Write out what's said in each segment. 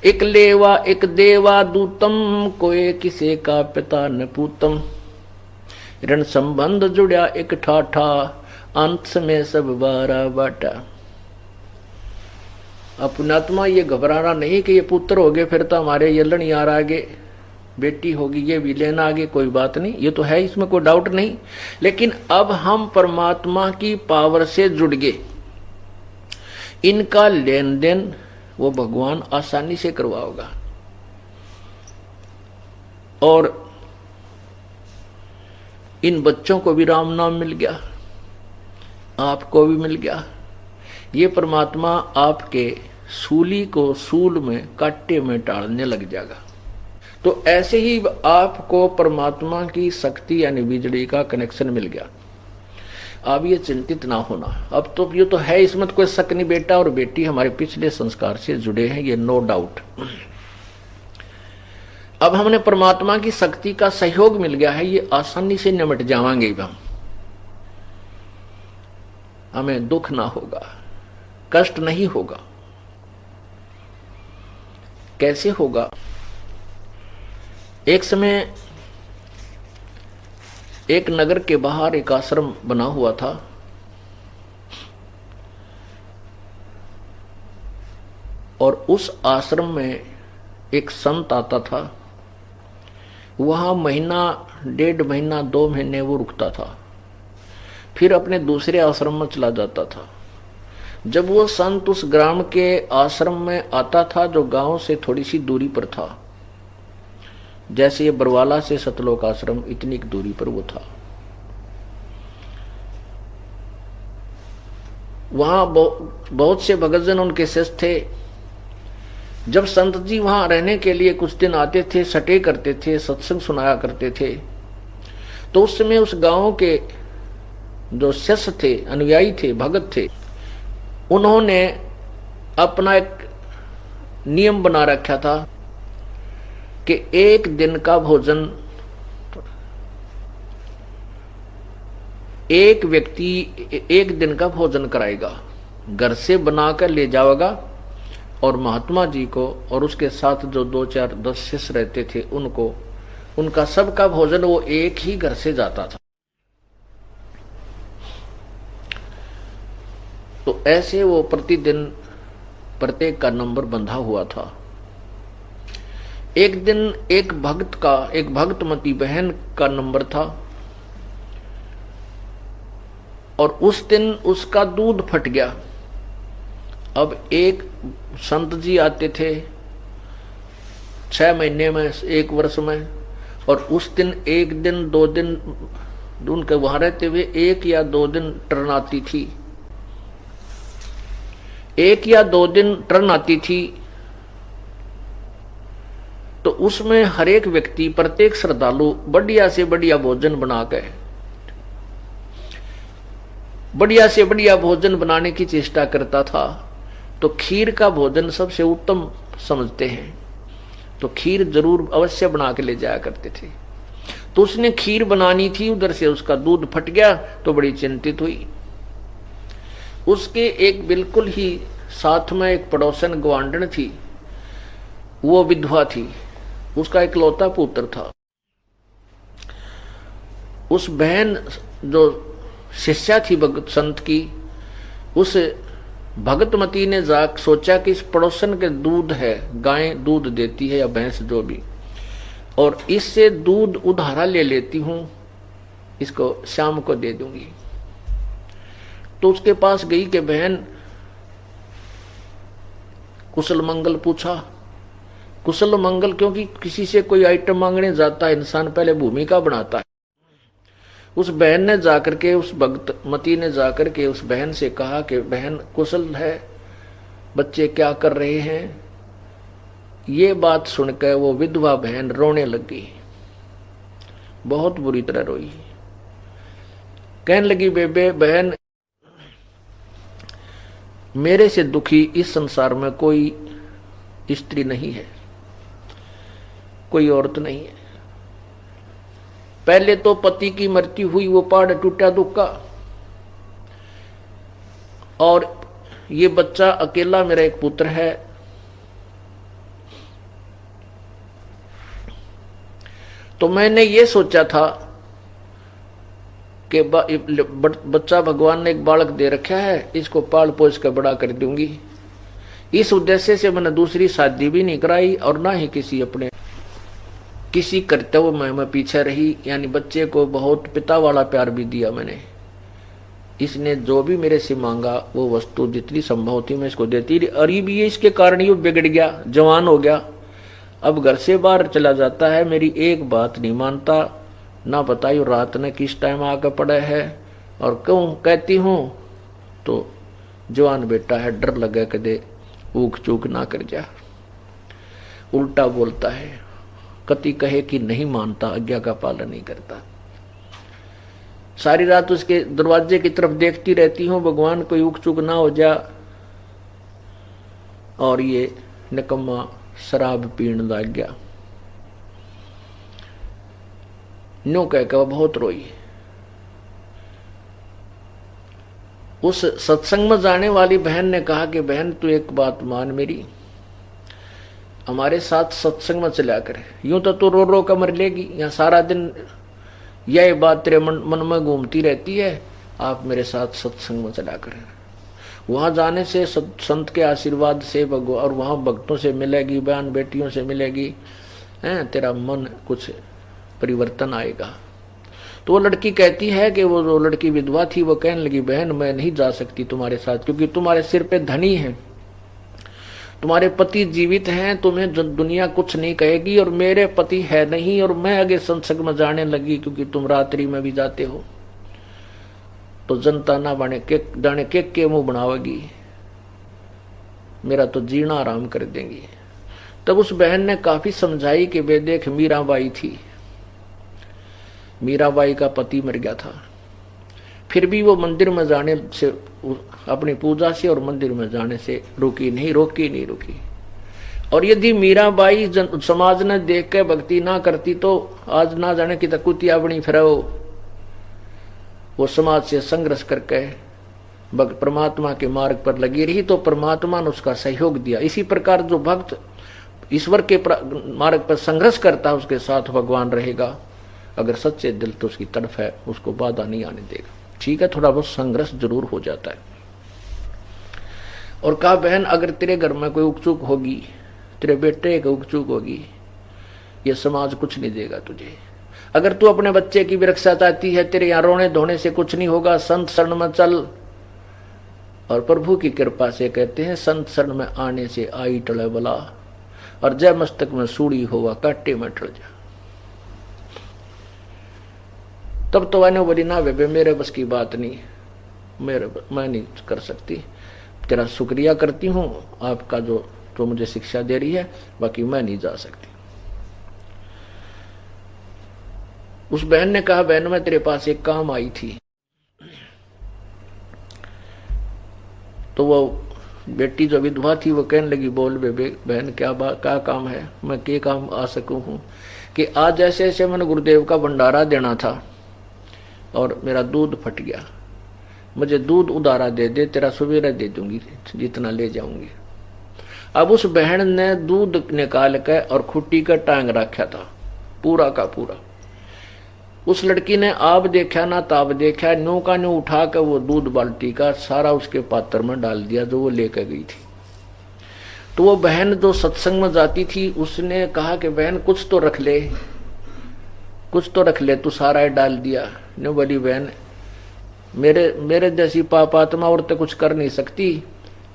एक लेवा एक देवा दूतम, कोई किसे का पिता न पूतम। ऋण संबंध जुड़ा एक ठाठा, अंत में सब बारा बाटा। पुण्यात्मा ये घबराना नहीं कि ये पुत्र हो गए फिर तो हमारे ये लड़ यार आगे, बेटी होगी ये भी लेना आगे, कोई बात नहीं, ये तो है, इसमें कोई डाउट नहीं। लेकिन अब हम परमात्मा की पावर से जुड़ गए, इनका लेन देन वो भगवान आसानी से करवाओगा। और इन बच्चों को भी राम नाम मिल गया, आपको भी मिल गया। ये परमात्मा आपके सूली को सूल में कांटे में टालने लग जाएगा। तो ऐसे ही आपको परमात्मा की शक्ति यानी बिजली का कनेक्शन मिल गया। अब ये चिंतित ना होना, अब तो ये तो है, इसमें तो कोई शक नहीं, बेटा और बेटी हमारे पिछले संस्कार से जुड़े हैं, ये नो डाउट। अब हमने परमात्मा की शक्ति का सहयोग मिल गया है, ये आसानी से निमट जाएंगे। हमें दुख ना होगा, कष्ट नहीं होगा। कैसे होगा? एक समय एक नगर के बाहर एक आश्रम बना हुआ था। और उस आश्रम में एक संत आता था। वहां महीना, 1.5 महीना, 2 महीने वो रुकता था, फिर अपने दूसरे आश्रम में चला जाता था। जब वो संत उस ग्राम के आश्रम में आता था, जो गांव से थोड़ी सी दूरी पर था, जैसे ये बरवाला से सतलोक आश्रम इतनी दूरी पर वो था, वहां बहुत से भगतजन उनके शिष्य थे। जब संत जी वहां रहने के लिए कुछ दिन आते थे, सटे करते थे, सत्संग सुनाया करते थे, तो उस समय उस गांव के जो शिष्य थे, अनुयायी थे, भगत थे, उन्होंने अपना एक नियम बना रखा था कि एक दिन का भोजन एक व्यक्ति एक दिन का भोजन कराएगा, घर से बनाकर ले जाएगा, और महात्मा जी को और उसके साथ जो 2, 4, 10 शिष्य रहते थे उनको, उनका सबका भोजन वो एक ही घर से जाता था। तो ऐसे वो प्रतिदिन प्रत्येक का नंबर बंधा हुआ था। एक दिन एक भक्तमती बहन का नंबर था, और उस दिन उसका दूध फट गया। अब एक संत जी आते थे 6 महीने में, 1 वर्ष में, और उस दिन 1 दिन 2 दिन उनके वहां रहते हुए 1 या 2 दिन टर्न आती थी, 1 या 2 दिन टर्न आती थी। तो उसमें हर एक व्यक्ति, प्रत्येक श्रद्धालु बढ़िया से बढ़िया भोजन बनाकर, बढ़िया से बढ़िया भोजन बनाने की चेष्टा करता था। तो खीर का भोजन सबसे उत्तम समझते हैं, तो खीर जरूर अवश्य बना के ले जाया करते थे। तो उसने खीर बनानी थी, उधर से उसका दूध फट गया, तो बड़ी चिंतित हुई। उसके एक बिल्कुल ही साथ में एक पड़ोसन ग्वांडन थी, वो विधवा थी, उसका इकलौता पुत्र था। उस बहन जो शिष्या थी भगत संत की, उस भगतमती ने सोचा कि इस पड़ोसन के दूध है, गाय दूध देती है या भैंस जो भी, और इससे दूध उधारा ले लेती हूं, इसको शाम को दे दूंगी। तो उसके पास गई कि बहन, कुशल मंगल पूछा। कुशल मंगल, क्योंकि किसी से कोई आइटम मांगने जाता है इंसान पहले भूमिका बनाता है। उस बहन ने जाकर के, उस भगतमती ने जाकर के उस बहन से कहा कि बहन कुशल है, बच्चे क्या कर रहे हैं? ये बात सुनकर वो विधवा बहन रोने लगी, बहुत बुरी तरह रोई। कहने लगी, बेबे बहन, मेरे से दुखी इस संसार में कोई स्त्री नहीं है, कोई औरत नहीं है। पहले तो पति की मृत्यु हुई, वो पहाड़ टूटा दुख का, और ये बच्चा अकेला मेरा एक पुत्र है, तो मैंने ये सोचा था कि बच्चा भगवान ने एक बालक दे रखा है, इसको पाल पोस कर बड़ा कर दूंगी। इस उद्देश्य से मैंने दूसरी शादी भी नहीं कराई और ना ही किसी कर्तव्य में पीछे रही, यानी बच्चे को बहुत पिता वाला प्यार भी दिया मैंने। इसने जो भी मेरे से मांगा वो वस्तु जितनी संभव थी मैं इसको देती रही। और ये भी इसके कारण ये बिगड़ गया, जवान हो गया, अब घर से बाहर चला जाता है, मेरी एक बात नहीं मानता, ना बताइए रात ने किस टाइम आकर पड़ा है। और क्यों कहती हूँ तो जवान बेटा है, डर लगे कदे ऊक चूक ना कर जा, उल्टा बोलता है, कति कहे कि नहीं मानता, आज्ञा का पालन नहीं करता। सारी रात उसके दरवाजे की तरफ देखती रहती हूँ, भगवान कोई ऊक चूक ना हो जा। और ये निकम्मा शराब पीने लग गया। नो कहकर बहुत रोई। उस सत्संग में जाने वाली बहन ने कहा कि बहन तू एक बात मान मेरी, हमारे साथ सत्संग में चला कर, यूं तो तू रो रो कर मर लेगी, या सारा दिन यह बात तेरे मन में घूमती रहती है, आप मेरे साथ सत्संग में चला कर। वहां जाने से संत के आशीर्वाद से और वहां भक्तों से मिलेगी, बहन बेटियों से मिलेगी, तेरा मन कुछ परिवर्तन आएगा। तो वो लड़की कहती है कि वो जो लड़की विधवा थी वो कहने लगी, बहन मैं नहीं जा सकती तुम्हारे साथ, क्योंकि तुम्हारे सिर पे धनी है, तुम्हारे पति जीवित हैं, तुम्हें दुनिया कुछ नहीं कहेगी, और मेरे पति है नहीं, और मैं आगे संसर्ग में जाने लगी क्योंकि तुम रात्रि में भी जाते हो, तो जनता ना बने के जाने के मुंह बनावेगी, मेरा तो जीना आराम कर देंगी। तब उस बहन ने काफी समझाई कि वे देख मीराबाई थी, मीराबाई का पति मर गया था, फिर भी वो मंदिर में जाने से, अपनी पूजा से और मंदिर में जाने से रोकी नहीं। और यदि मीराबाई समाज ने देख के भक्ति ना करती तो आज ना जाने की कुतिया बनी फिर वो समाज से संघर्ष करके परमात्मा के मार्ग पर लगी रही, तो परमात्मा ने उसका सहयोग दिया। इसी प्रकार जो भक्त ईश्वर के मार्ग पर संघर्ष करता है उसके साथ भगवान रहेगा, अगर सच्चे दिल तो उसकी तरफ है, उसको बाधा नहीं आने देगा। ठीक है, थोड़ा बहुत संघर्ष जरूर हो जाता है। और कहा बहन अगर तेरे घर में कोई उकचूक होगी, तेरे बेटे की उकचूक होगी, ये समाज कुछ नहीं देगा तुझे। अगर तू अपने बच्चे की भी रक्षा चाहती है, तेरे यहाँ रोने धोने से कुछ नहीं होगा, संत शरण में चल। और प्रभु की कृपा से कहते हैं संत शरण में आने से आई टले बला, और जय मस्तक में सूड़ी होगा काटे में टल जा। तब तो मैंने बोली ना बेबे मेरे बस की बात नहीं, मैं नहीं कर सकती, तेरा शुक्रिया करती हूँ आपका जो तो मुझे शिक्षा दे रही है, बाकी मैं नहीं जा सकती। उस बहन ने कहा बहन मैं तेरे पास एक काम आई थी। तो वो बेटी जो विधवा थी वो कहने लगी बोल बेबे बहन क्या काम है, मैं क्या काम आ सकूं हूँ कि आज ऐसे ऐसे मैंने गुरुदेव का भंडारा देना था और मेरा दूध फट गया, मुझे दूध उधारा दे दे, तेरा सवेरा दे दूंगी जितना ले जाऊंगी। अब उस बहन ने दूध निकाल के और खुट्टी का टांग रखा था पूरा का पूरा। उस लड़की ने आप देखा ना ताब देखा, नो का नो उठा कर वो दूध बाल्टी का सारा उसके पात्र में डाल दिया जो वो लेकर गई थी। तो वो बहन जो सत्संग में जाती थी उसने कहा कि बहन कुछ तो रख ले, कुछ तो रख ले, तू सारा ही डाल दिया। नो बोली बहन मेरे जैसी पापात्मा और तो कुछ कर नहीं सकती,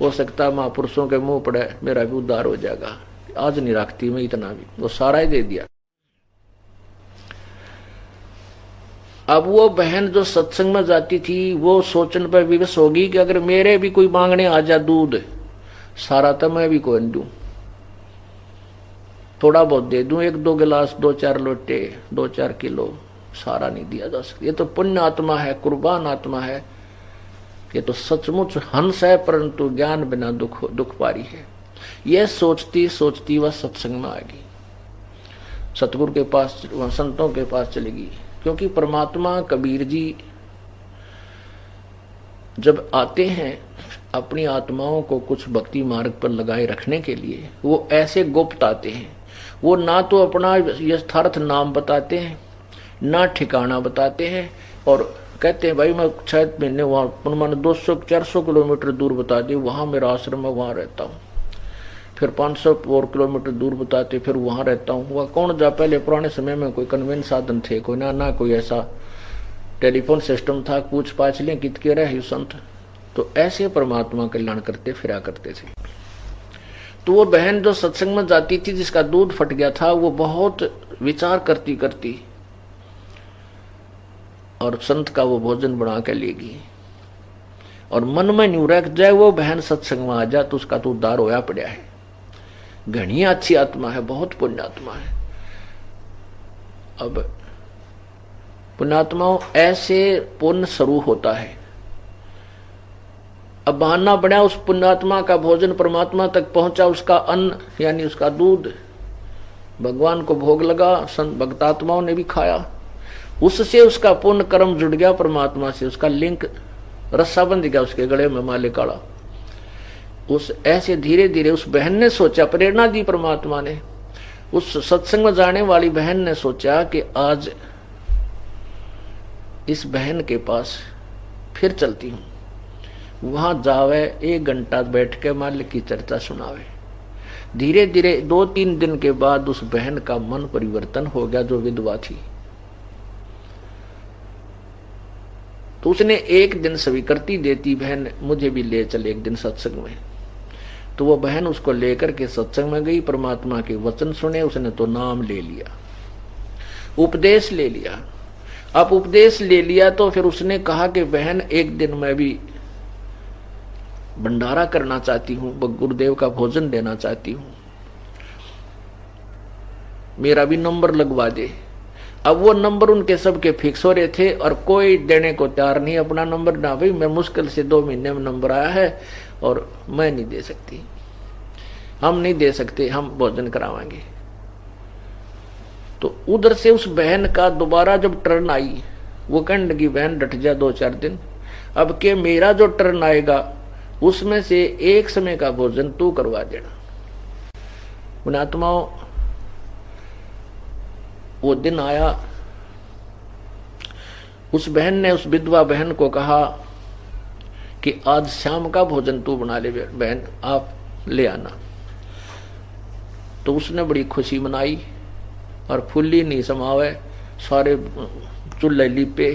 हो सकता महापुरुषों के मुंह पड़े मेरा भी उद्धार हो जाएगा, आज नहीं रखती मैं इतना भी, वो सारा ही दे दिया। अब वो बहन जो सत्संग में जाती थी वो सोचने पर विवश होगी कि अगर मेरे भी कोई मांगने आ जा दूध, सारा तो मैं भी कौन दूं, थोड़ा बहुत दे दूं, 1-2 गिलास, 2-4 लोटे, 2-4 किलो, सारा नहीं दिया जा सकता। ये तो पुण्य आत्मा है, कुर्बान आत्मा है, ये तो सचमुच हंस है, परंतु ज्ञान बिना दुख पारी है। यह सोचती सोचती वह सत्संग में आ गई, सतगुरु के पास, वह संतों के पास चलेगी। क्योंकि परमात्मा कबीर जी जब आते हैं अपनी आत्माओं को कुछ भक्ति मार्ग पर लगाए रखने के लिए, वो ऐसे गुप्त आते हैं वो ना तो अपना यथार्थ नाम बताते हैं, ना ठिकाना बताते हैं, और कहते हैं भाई मैं 6 महीने वहाँ मैंने 200-400 किलोमीटर दूर बता दी वहाँ मेरा आश्रम है, वहाँ रहता हूँ। फिर 500 और किलोमीटर दूर बताते फिर वहाँ रहता हूँ। वह कौन जा, पहले पुराने समय में कोई कन्वेंस साधन थे कोई ना कोई ऐसा टेलीफोन सिस्टम था, पूछ पाछ लें कितके रहे संत। तो ऐसे परमात्मा कल्याण करते फिरा करते थे। तो वो बहन जो सत्संग में जाती थी जिसका दूध फट गया था, वो बहुत विचार करती करती और संत का वो भोजन बना के लेगी, और मन में न्यू रख जाए वो बहन सत्संग में आ जाए तो उसका तो उद्धार होया पड़ा है। घनी अच्छी आत्मा है, बहुत पुण्यात्मा है। अब पुण्यात्माओं ऐसे पुण्य स्वरूप होता है। अब बहाना बना उस पुण्यात्मा का भोजन परमात्मा तक पहुंचा, उसका अन्न यानी उसका दूध भगवान को भोग लगा, संत भक्तात्माओं ने भी खाया, उससे उसका पुण्य कर्म जुड़ गया परमात्मा से, उसका लिंक रस्सा बंध गया उसके गले में माले काला। उस ऐसे धीरे धीरे उस बहन ने सोचा, प्रेरणा दी परमात्मा ने, उस सत्संग में जाने वाली बहन ने सोचा कि आज इस बहन के पास फिर चलती हूं, वहां जावे 1 घंटा बैठ के मालिक की चर्चा सुनावे। धीरे धीरे 2-3 दिन के बाद उस बहन का मन परिवर्तन हो गया जो विधवा थी। तो उसने एक दिन स्वीकृति देती, बहन मुझे भी ले चल एक दिन सत्संग में। तो वो बहन उसको लेकर के सत्संग में गई, परमात्मा के वचन सुने, उसने तो नाम ले लिया, उपदेश ले लिया। अब उपदेश ले लिया तो फिर उसने कहा कि बहन एक दिन मैं भी भंडारा करना चाहती हूँ, गुरुदेव का भोजन देना चाहती हूँ, मेरा भी नंबर लगवा दे। अब वो नंबर उनके सबके फिक्स हो रहे थे और कोई देने को तैयार नहीं अपना नंबर, ना भाई मैं मुश्किल से 2 महीने में नंबर आया है और मैं नहीं दे सकती, हम नहीं दे सकते, हम भोजन करावाएंगे। तो उधर से उस बहन का दोबारा जब टर्न आई, वो कहने लगी बहन डट जा 2-4 दिन, अब के मेरा जो टर्न आएगा उसमें से एक समय का भोजन तू करवा देना। पुण्यात्माओं वो दिन आया, उस बहन ने उस विधवा बहन को कहा कि आज शाम का भोजन तू बना ले बहन, आप ले आना। तो उसने बड़ी खुशी मनाई और फुल्ली नहीं समावे, सारे चूल्हे लीपे,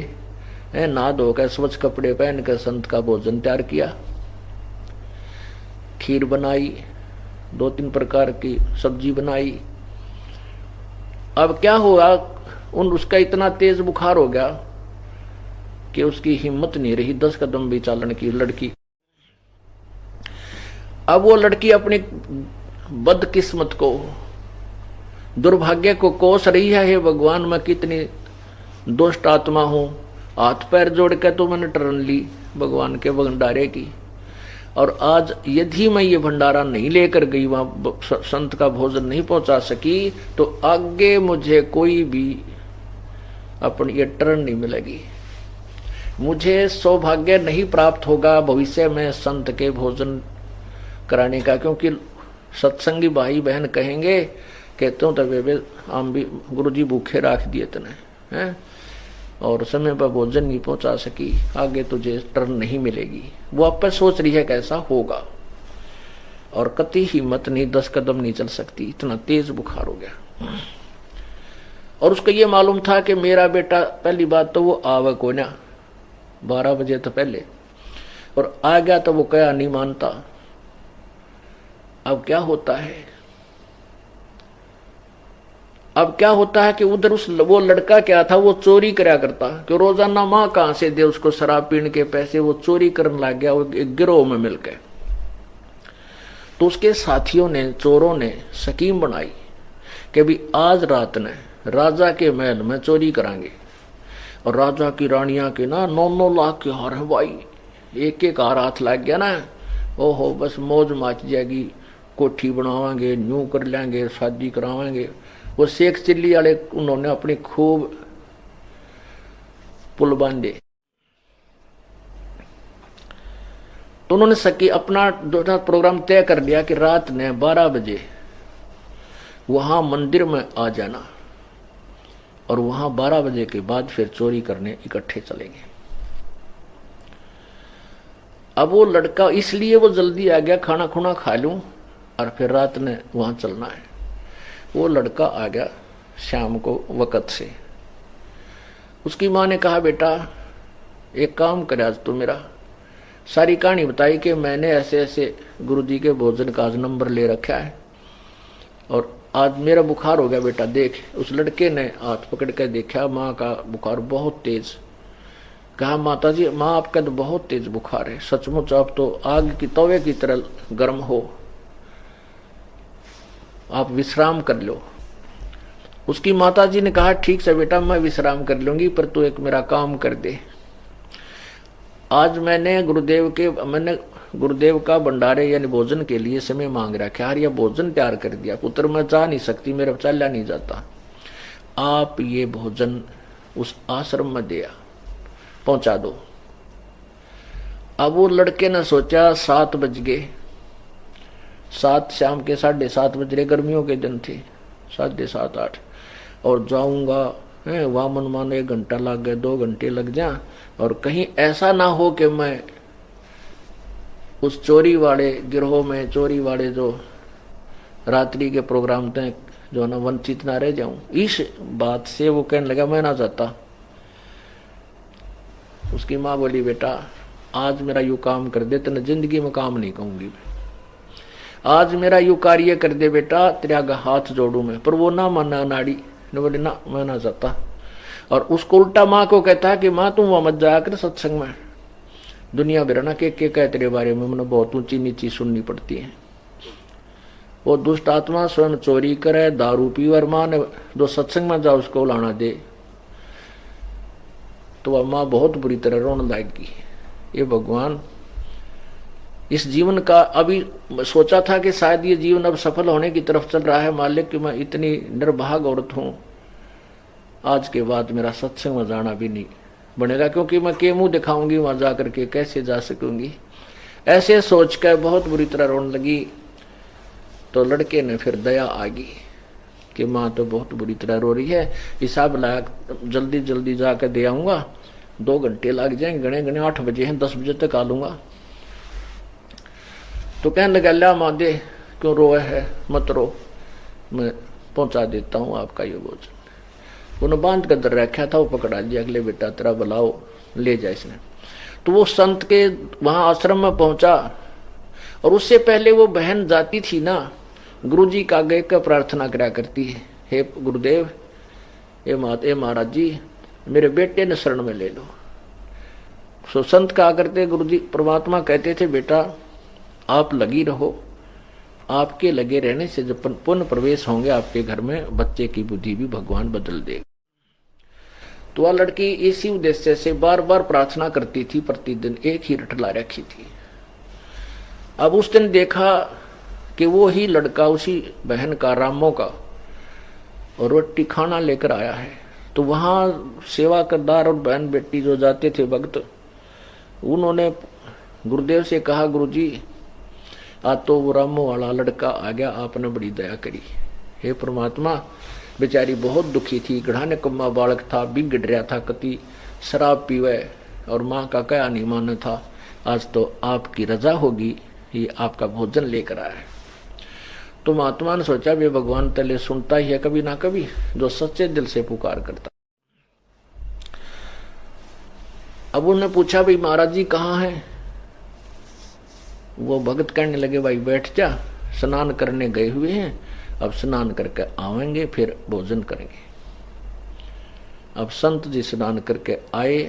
नहा धोकर स्वच्छ कपड़े पहन कर संत का भोजन तैयार किया, खीर बनाई, 2-3 प्रकार की सब्जी बनाई। अब क्या हुआ, उसका इतना तेज बुखार हो गया कि उसकी हिम्मत नहीं रही 10 कदम भी चालने की लड़की। अब वो लड़की अपनी बदकिस्मत को, दुर्भाग्य को कोस रही है, हे भगवान मैं कितनी दुष्ट आत्मा हूं, हाथ पैर जोड़ के तो मैंने टर्न ली भगवान के भंडारे की, और आज यदि मैं ये भंडारा नहीं लेकर गई, वहां संत का भोजन नहीं पहुंचा सकी, तो आगे मुझे कोई भी अपनी ये टर्न नहीं मिलेगी, मुझे सौभाग्य नहीं प्राप्त होगा भविष्य में संत के भोजन कराने का। क्योंकि सत्संगी भाई बहन कहेंगे कहते हो तब हम भी गुरुजी भूखे रख दिए तने हैं और समय पर भोजन नहीं पहुंचा सकी, आगे तुझे टर्न नहीं मिलेगी। वो आप पर सोच रही है कैसा होगा, और कति हिम्मत नहीं, 10 कदम नहीं चल सकती, इतना तेज बुखार हो गया। और उसको ये मालूम था कि मेरा बेटा, पहली बात तो वो आवे को ना 12 बजे तो पहले, और आ गया तो वो क्या नहीं मानता। अब क्या होता है, अब क्या होता है कि उधर वो लड़का क्या था, वो चोरी करा करता, कि रोजाना माँ कहां से दे उसको शराब पीने के पैसे, वो चोरी करने लग गया, वो एक गिरोह में मिलकर। तो उसके साथियों ने, चोरों ने स्कीम बनाई कि भी आज रात ने राजा के महल में चोरी करांगे, और राजा की रानियां के ना 9-9 लाख के हार है भाई, एक हार हाथ लग गया ना, ओहो बस मौज माच जाएगी, कोठी बनावांगे, न्यू कर लेंगे, शादी करावांगे। वो शेख चिल्ली वाले उन्होंने अपनी खूब पुल बांधे। तो उन्होंने अपना प्रोग्राम तय कर लिया कि रात ने 12 बजे वहां मंदिर में आ जाना और वहां 12 बजे के बाद फिर चोरी करने इकट्ठे चलेंगे। अब वो लड़का इसलिए वो जल्दी आ गया, खाना खुना खा लूं और फिर रात ने वहां चलना है। वो लड़का आ गया शाम को वक़्त से। उसकी माँ ने कहा बेटा एक काम कर, आज तो मेरा सारी कहानी बताई कि मैंने ऐसे ऐसे गुरुजी के भोजन का आज नंबर ले रखा है और आज मेरा बुखार हो गया बेटा देख। उस लड़के ने हाथ पकड़ कर देखा, माँ का बुखार बहुत तेज। कहा माता जी, माँ आपका तो बहुत तेज बुखार है, सचमुच आप तो आग की तवे की तरह गर्म हो, आप विश्राम कर लो। उसकी माता जी ने कहा ठीक से बेटा मैं विश्राम कर लूंगी, पर तू एक मेरा काम कर दे। आज मैंने गुरुदेव का भंडारे यानी भोजन के लिए समय मांग रखा, यार यह भोजन तैयार कर दिया पुत्र, मैं जा नहीं सकती, मेरा चला नहीं जाता, आप ये भोजन उस आश्रम में दिया पहुंचा दो। अब वो लड़के ने सोचा 7 बज गए, 7 शाम के 7:30 बज रहे, गर्मियों के दिन थे, 7:30 8, और जाऊंगा वहां मन मानो 1 घंटा लग गए, 2 घंटे लग जाए, और कहीं ऐसा ना हो कि मैं उस चोरी वाले गिरोह में, चोरी वाले जो रात्रि के प्रोग्राम थे जो ना, वंचित ना रह जाऊं। इस बात से वो कहने लगा मैं ना जाता। उसकी माँ बोली बेटा आज मेरा यू काम कर दे, तेने जिंदगी में काम नहीं कहूंगी, आज मेरा यू कार्य कर दे बेटा, तेरा हाथ जोड़ू मैं। पर वो ना माना, नाड़ी ने बोले ना मैं ना जाता। और उसको उल्टा माँ को कहता है कि माँ तुम वहां मत जाया कर सत्संग में, दुनिया बिरना के कहे तेरे बारे में, मैंने बहुत ऊंची नीची सुननी पड़ती है। वो दुष्ट आत्मा स्वयं चोरी करे, दारू पी, और माँ ने जो सत्संग में जाओ उसको लाना दे, तो वह माँ बहुत बुरी तरह रोने लगेगी। ये भगवान इस जीवन का अभी सोचा था कि शायद ये जीवन अब सफल होने की तरफ चल रहा है, मालिक कि मैं इतनी निर्भाग औरत हूं, आज के बाद मेरा सत्संग में जाना भी नहीं बनेगा, क्योंकि मैं के मुंह दिखाऊंगी वहां जाकर के, कैसे जा सकूंगी। ऐसे सोच कर बहुत बुरी तरह रोने लगी। तो लड़के ने फिर दया आ गई कि माँ तो बहुत बुरी तरह रो रही है, हिसाब लाया जल्दी जल्दी जाकर दे आऊंगा, 2 घंटे लग जाएंगे, गणे गणे 8 बजे हैं, 10 बजे तक आ लूंगा। तो कहने लगा ला माँ दे, क्यों रोए है, मत रो, मैं पहुंचा देता हूँ आपका ये भोजन। उन्होंने बांध कर दर रखा था, वो पकड़ा लिया, अगले बेटा तेरा बुलाओ ले जाए इसने। तो वो संत के वहां आश्रम में पहुंचा, और उससे पहले वो बहन जाती थी ना, गुरुजी का आगे का प्रार्थना करा करती है, हे गुरुदेव, हे महाराज जी, मेरे बेटे ने शरण में ले लो। सो संत कहा करते, गुरुजी परमात्मा कहते थे बेटा आप लगी रहो, आपके लगे रहने से जब पुनः प्रवेश होंगे आपके घर में, बच्चे की बुद्धि भी भगवान बदल देगा। तो वह लड़की इसी उद्देश्य से बार बार प्रार्थना करती थी, प्रतिदिन एक ही रट ला रखी थी। अब उस दिन देखा कि वो ही लड़का उसी बहन का, रामो का, और रोटी खाना लेकर आया है। तो वहां सेवा करदार और बहन बेटी जो जाते थे भक्त, उन्होंने गुरुदेव से कहा गुरुजी आज तो वो रामो वाला लड़का आ गया, आपने बड़ी दया करी। हे परमात्मा, बेचारी बहुत दुखी थी, गढ़ा निकम्मा बालक था, बिगड़ रहा था, कति शराब पीवे और माँ का क्या नहीं माना था, आज तो आपकी रजा होगी, ये आपका भोजन लेकर आया है। तो महात्मा ने सोचा वे भगवान तले सुनता ही है कभी ना कभी, जो सच्चे दिल से पुकार करता। अब उन्होंने पूछा भाई महाराज जी कहाँ हैं? वो भगत कहने लगे भाई बैठ जा, स्नान करने गए हुए हैं, अब स्नान करके आवेंगे फिर भोजन करेंगे। अब संत जी स्नान करके आए,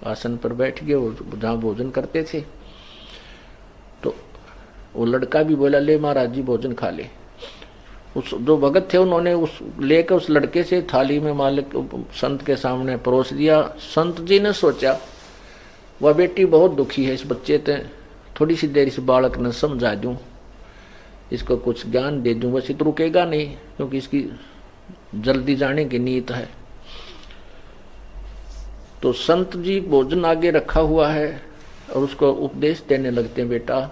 आसन पर बैठ गए, वो जहाँ भोजन करते थे। तो वो लड़का भी बोला ले महाराज जी भोजन खा ले। उस जो भगत थे उन्होंने उस लेकर उस लड़के से थाली में मालिक संत के सामने परोस दिया। संत जी ने सोचा वह बेटी बहुत दुखी है, इस बच्चे ते थोड़ी सी देर इस बालक ने समझा दूं, इसको कुछ ज्ञान दे दूं, बस तो रुकेगा नहीं, क्योंकि इसकी जल्दी जाने की नीयत है। तो संत जी भोजन आगे रखा हुआ है और उसको उपदेश देने लगते हैं, बेटा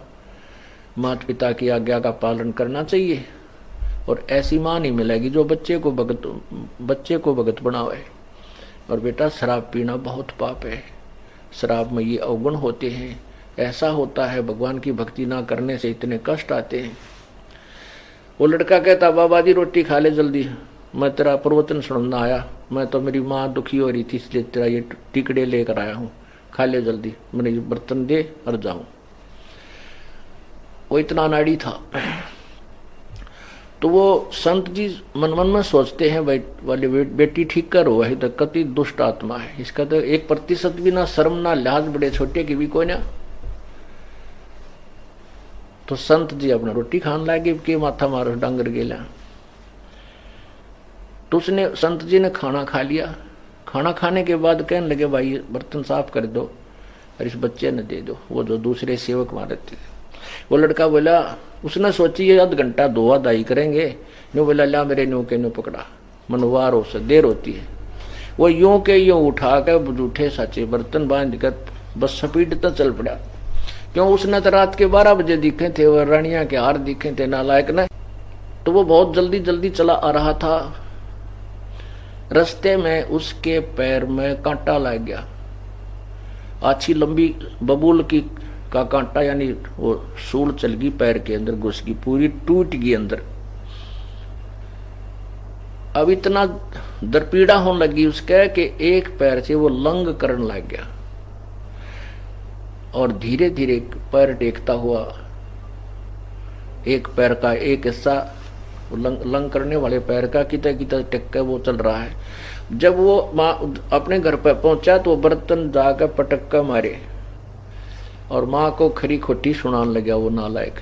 माता पिता की आज्ञा का पालन करना चाहिए, और ऐसी माँ नहीं मिलेगी जो बच्चे को भगत बनावे। और बेटा शराब पीना बहुत पाप है, शराब में ये अवगुण होते हैं, ऐसा होता है भगवान की भक्ति ना करने से इतने कष्ट आते हैं। वो लड़का कहता बाबा जी रोटी खा ले जल्दी, मैं तेरा प्रवचन सुनना आया, मैं तो मेरी माँ दुखी हो रही थी इसलिए तेरा ये टिकड़े लेकर आया हूँ, खा ले जल्दी, मेरे बर्तन दे और जाऊं। वो इतना नाड़ी था। तो वो संत जी मन मन में सोचते हैं भाई वाले बेटी ठीक कर हो, तो कति दुष्ट आत्मा है, इसका तो 1% भी ना शर्म ना लिहाज, बड़े छोटे की भी कोई ना। तो संत जी अपना रोटी खान लागे कि माथा मारो डांगर गेला। तो उसने संत जी ने खाना खा लिया। खाना खाने के बाद कहने लगे भाई बर्तन साफ कर दो और इस बच्चे ने दे दो, वो जो दूसरे सेवक मारे थे। वो लड़का बोला, उसने सोची ये आध घंटा धोआ दाई करेंगे, यूं बोला ला मेरे न्यू के न्यू पकड़ा, मनवार हो से देर होती है। वो यूं के यूं उठा कर जूठे साचे बर्तन बांध कर बस स्पीड तो चल पड़ा। क्यों, उसने तो रात के 12 बजे दिखे थे, वो रानिया के हार दिखे थे नालायक ने। तो वो बहुत जल्दी जल्दी चला आ रहा था। रास्ते में उसके पैर में कांटा लग गया, अच्छी लंबी बबूल की का कांटा, यानी वो सूल चल गई पैर के अंदर, घुस गई, पूरी टूट गई अंदर। अब इतना दरपीड़ा होने लगी उसके कि एक पैर से वो लंग करने लग गया और धीरे धीरे पैर टेकता हुआ एक पैर का एक हिस्सा लंग करने वाले पैर का कितना कितना टेक के वो चल रहा है। जब वो माँ अपने घर पर पहुंचा तो बर्तन जाकर पटक कर मारे और माँ को खरी खोटी सुनाने लगा। वो नालायक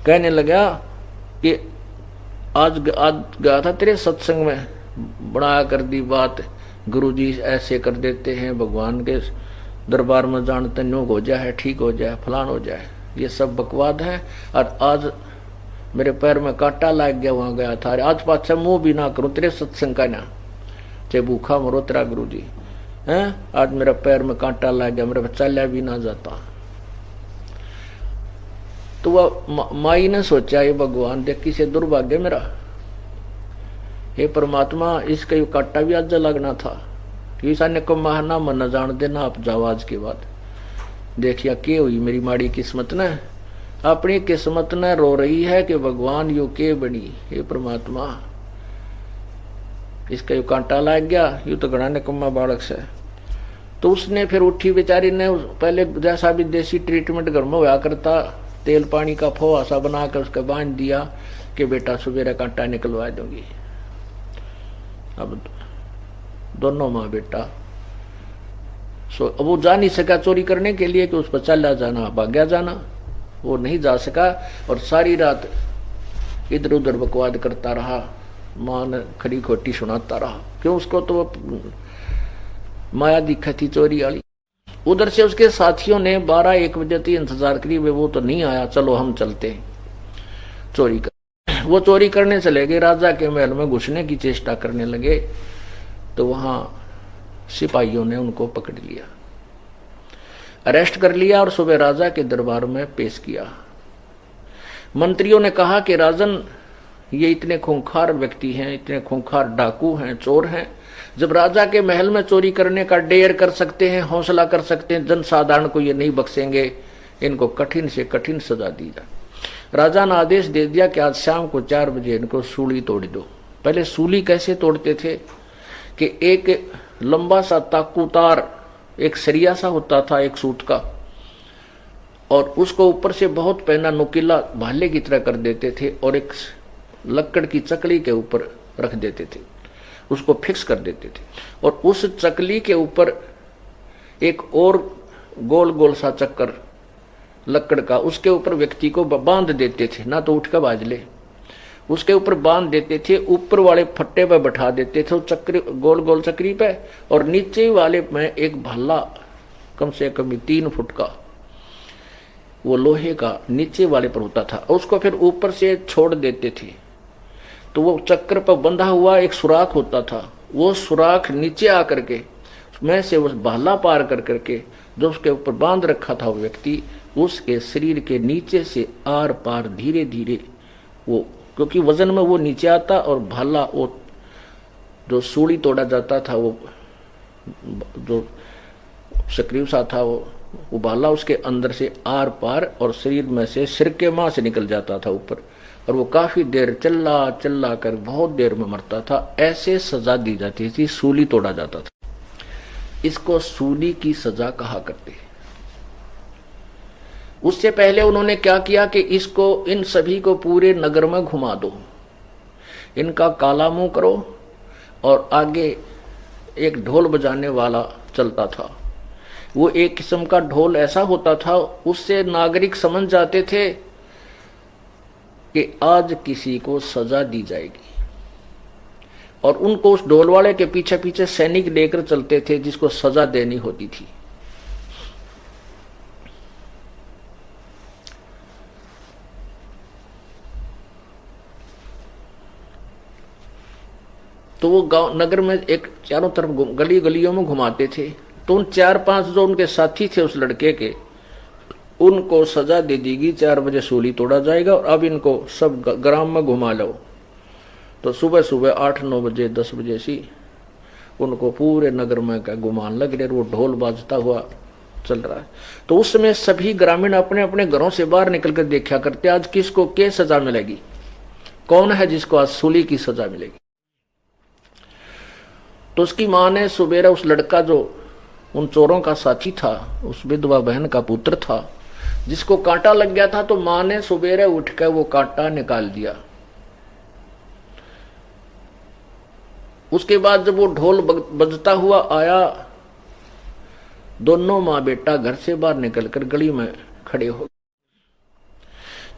कहने लगा कि आज गया था तेरे सत्संग में, बना कर दी बात, गुरुजी ऐसे कर देते हैं, भगवान के दरबार में जानते नो हो जाए, ठीक हो जाए, फलान हो जाए, ये सब बकवाद है। और आज मेरे पैर में कांटा लग गया, वहां गया था, आज पाछा मुंह भी ना करूं तेरे सत्संग का, ना चाहे भूखा मरो तेरा गुरुजी है। आज मेरा पैर में कांटा लग गया, मेरा चलिया भी ना जाता। तो वह माई ने सोचा ये भगवान देख किसे दुर्भाग्य मेरा, हे परमात्मा इसका ये कांटा भी आज लगना था, ईसा को मारना मन न जान देना आप जाओ आज के बाद। देखिया के हुई मेरी माड़ी किस्मत ने, अपनी किस्मत ने रो रही है कि भगवान यू के बनी, हे परमात्मा इसका यू कांटा लग गया, यू तो घना निकम्मा बालक से। तो उसने फिर उठी बेचारी ने, पहले जैसा भी देसी ट्रीटमेंट घर में हुआ करता, तेल पानी का फोआ सा बना कर उसका बांध दिया कि बेटा सवेरे कांटा निकलवा दूंगी। अब दोनों माँ बेटा अब वो जा नहीं सका चोरी करने के लिए कि उस पर चला जाना भाग्या जाना, वो नहीं जा सका और सारी रात इधर उधर बकवाद करता रहा, माँ ने खड़ी खोटी सुनाता रहा। क्यों, उसको तो माया दिखा थी चोरी वाली। उधर से उसके साथियों ने 12-1 बजे तक इंतजार करी, वो तो नहीं आया, चलो हम चलते हैं चोरी कर। वो चोरी करने चले गए, राजा के महल में घुसने की चेष्टा करने लगे तो वहां सिपाहियों ने उनको पकड़ लिया, अरेस्ट कर लिया और सुबह राजा के दरबार में पेश किया। मंत्रियों ने कहा कि राजन ये इतने खूंखार व्यक्ति हैं, इतने खूंखार डाकू हैं, चोर हैं, जब राजा के महल में चोरी करने का डेयर कर सकते हैं, हौसला कर सकते हैं, जनसाधारण को ये नहीं बख्शेंगे, इनको कठिन से कठिन सजा दी जाए। राजा ने आदेश दे दिया कि आज शाम को 4 बजे इनको सूली तोड़ दो। पहले सूली कैसे तोड़ते थे कि एक लंबा सा ताकूतार, एक सरिया सा होता था एक सूत का, और उसको ऊपर से बहुत पहना नुकीला भाले की तरह कर देते थे और एक लकड़ की चकली के ऊपर रख देते थे, उसको फिक्स कर देते थे, और उस चकली के ऊपर एक और गोल गोल सा चक्कर लकड़ का, उसके ऊपर व्यक्ति को बांध देते थे, ना तो उठ कर बाज ले, उसके ऊपर बांध देते थे, ऊपर वाले फट्टे पे बैठा देते थे चक्री, गोल गोल चक्री पे, और नीचे वाले में एक भाला कम से कम 3 फुट का वो लोहे का नीचे वाले पर होता था, उसको फिर ऊपर से छोड़ देते थे। तो वो चक्र पर बंधा हुआ एक सुराख होता था, वो सुराख नीचे आकर के में से उस भाला पार कर करके जो उसके ऊपर बांध रखा था वो व्यक्ति, उसके शरीर के नीचे से आर पार धीरे धीरे वो, क्योंकि वजन में वो नीचे आता और भाला वो जो सूली तोड़ा जाता था, वो जो सक्रिय सा था, वो भाला उसके अंदर से आर पार और शरीर में से सिर के मां से निकल जाता था ऊपर, और वो काफी देर चल्ला चल्ला कर बहुत देर में मरता था। ऐसे सजा दी जाती थी, सूली तोड़ा जाता था। इसको सूली की सजा कहा करते। उससे पहले उन्होंने क्या किया कि इसको, इन सभी को पूरे नगर में घुमा दो, इनका काला मुंह करो, और आगे एक ढोल बजाने वाला चलता था। वो एक किस्म का ढोल ऐसा होता था, उससे नागरिक समझ जाते थे कि आज किसी को सजा दी जाएगी, और उनको उस ढोल वाले के पीछे पीछे सैनिक लेकर चलते थे जिसको सजा देनी होती थी। तो वो गांव नगर में एक चारों तरफ गली गलियों में घुमाते थे। तो उन 4-5 जो उनके साथी थे उस लड़के के, उनको सजा दे देगी, 4 बजे सूली तोड़ा जाएगा और अब इनको सब ग्राम में घुमा लो। तो सुबह सुबह 8-9 बजे 10 बजे सी उनको पूरे नगर में का गुमान लग रहे, वो ढोल बाजता हुआ चल रहा है। तो उस समय सभी ग्रामीण अपने अपने घरों से बाहर निकलकर देखा करते, आज किसको क्या सजा मिलेगी, कौन है जिसको आज सूली की सजा मिलेगी। तो उसकी मां ने सुबेरा, उस लड़का जो उन चोरों का साथी था, उस विधवा बहन का पुत्र था जिसको कांटा लग गया था, तो मां ने सुबेरे उठकर वो कांटा निकाल दिया। उसके बाद जब वो ढोल बजता हुआ आया, दोनों मां बेटा घर से बाहर निकलकर गली में खड़े हो।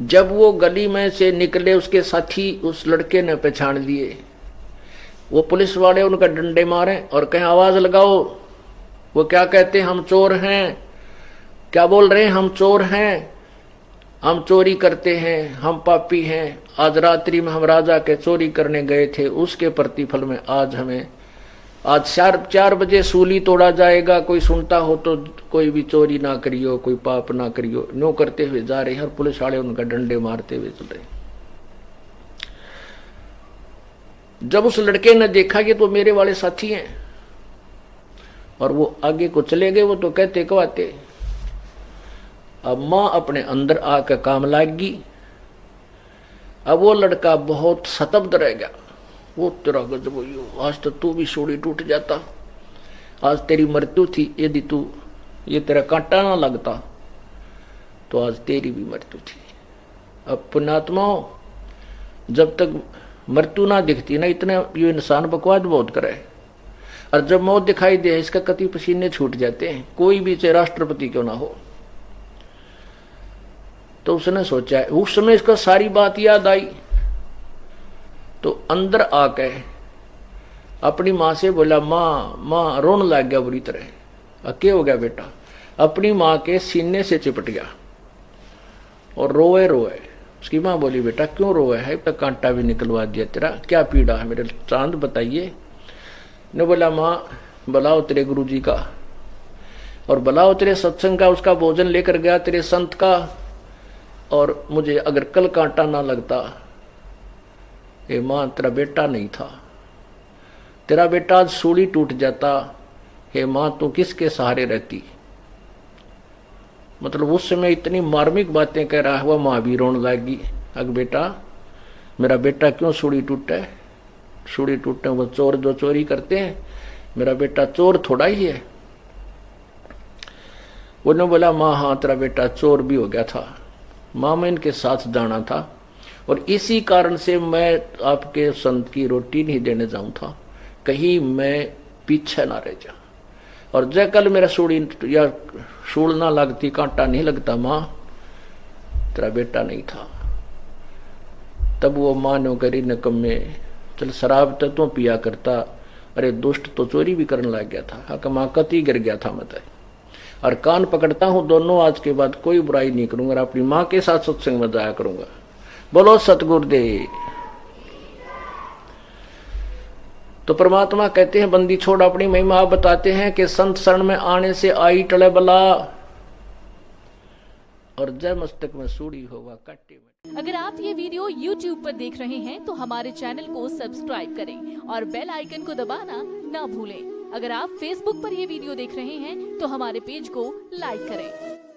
जब वो गली में से निकले, उसके साथी उस लड़के ने पहचान लिए। वो पुलिस वाले उनका डंडे मारे और कहें आवाज लगाओ। वो क्या कहते, हम चोर हैं। क्या बोल रहे हैं, हम चोर हैं, हम चोरी करते हैं, हम पापी हैं। आज रात्रि में हम राजा के चोरी करने गए थे, उसके प्रतिफल में आज 4 बजे सूली तोड़ा जाएगा। कोई सुनता हो तो कोई भी चोरी ना करियो, कोई पाप ना करियो। नो करते हुए जा रहे हैं और पुलिस वाले उनका डंडे मारते हुए चल रहे। जब उस लड़के ने देखा कि तो मेरे वाले साथी हैं, और वो आगे को चले गए, वो तो कहते कहते। अब मां अपने अंदर आकर काम लागी। अब वो लड़का बहुत सतब्ध रह गया। वो तेरा गजब हुई, आज तो तू भी सूली टूट जाता, आज तेरी मृत्यु थी। यदि तू ये तेरा कांटा ना लगता तो आज तेरी भी मृत्यु थी। अब पुण्यात्माओं, जब तक मृत्यु ना दिखती ना, इतने ये इंसान बकवास बहुत करे, और जब मौत दिखाई दे इसका कति पसीने छूट जाते हैं, कोई भी चाहे राष्ट्रपति क्यों ना हो। तो उसने सोचा, उस समय इसका सारी बात याद आई, तो अंदर आके अपनी मां से बोला, मां रोने लग गया बुरी तरह। क्या हो गया बेटा? अपनी मां के सीने से चिपट गया और रोए रोए। उसकी मां बोली, बेटा क्यों रोए है? तक कांटा भी निकलवा दिया तेरा, क्या पीड़ा है मेरे चांद बताइए। ने बोला, मां बुलाओ तेरे गुरुजी का, और बुलाओ तेरे सत्संग का, उसका भोजन लेकर गया तेरे संत का। और मुझे अगर कल कांटा ना लगता, ये मां तेरा बेटा नहीं था, तेरा बेटा आज सूली टूट जाता। हे मां, तू किसके सहारे रहती? मतलब उस समय इतनी मार्मिक बातें कह रहा हुआ, मां भी रोने लगी। अग बेटा, मेरा बेटा क्यों सूली टूटे? सूली टूटे वो चोर जो चोरी करते हैं, मेरा बेटा चोर थोड़ा ही है। उन्होंने बोला, मां हाँ तेरा बेटा चोर भी हो गया था, मां मैं इनके साथ जाना था, और इसी कारण से मैं आपके संत की रोटी नहीं देने जाऊं था, कहीं मैं पीछे ना रह जा। और जय कल मेरा सूली या सूल ना लगती, कांटा नहीं लगता, मां तेरा बेटा नहीं था। तब वो मानो करी नकम्मे, चल शराब तो तू पिया करता, अरे दुष्ट तो चोरी भी करने लग गया था। हक मां कति गिर गया था मैं, और कान पकड़ता हूं दोनों, आज के बाद कोई बुराई नहीं करूंगा, और अपनी मां के साथ सत्संग में जाया करूंगा। बोलो सतगुरुदेव। तो परमात्मा कहते हैं, बंदी छोड़ अपनी महिमा। आप बताते हैं कि संत शरण में आने से आई टले बला, और जय मस्तक में सूड़ी होगा काटे में। अगर आप ये वीडियो YouTube पर देख रहे हैं तो हमारे चैनल को सब्सक्राइब करें और बेल आइकन को दबाना ना भूलें। अगर आप Facebook पर ये वीडियो देख रहे हैं तो हमारे पेज को लाइक करें।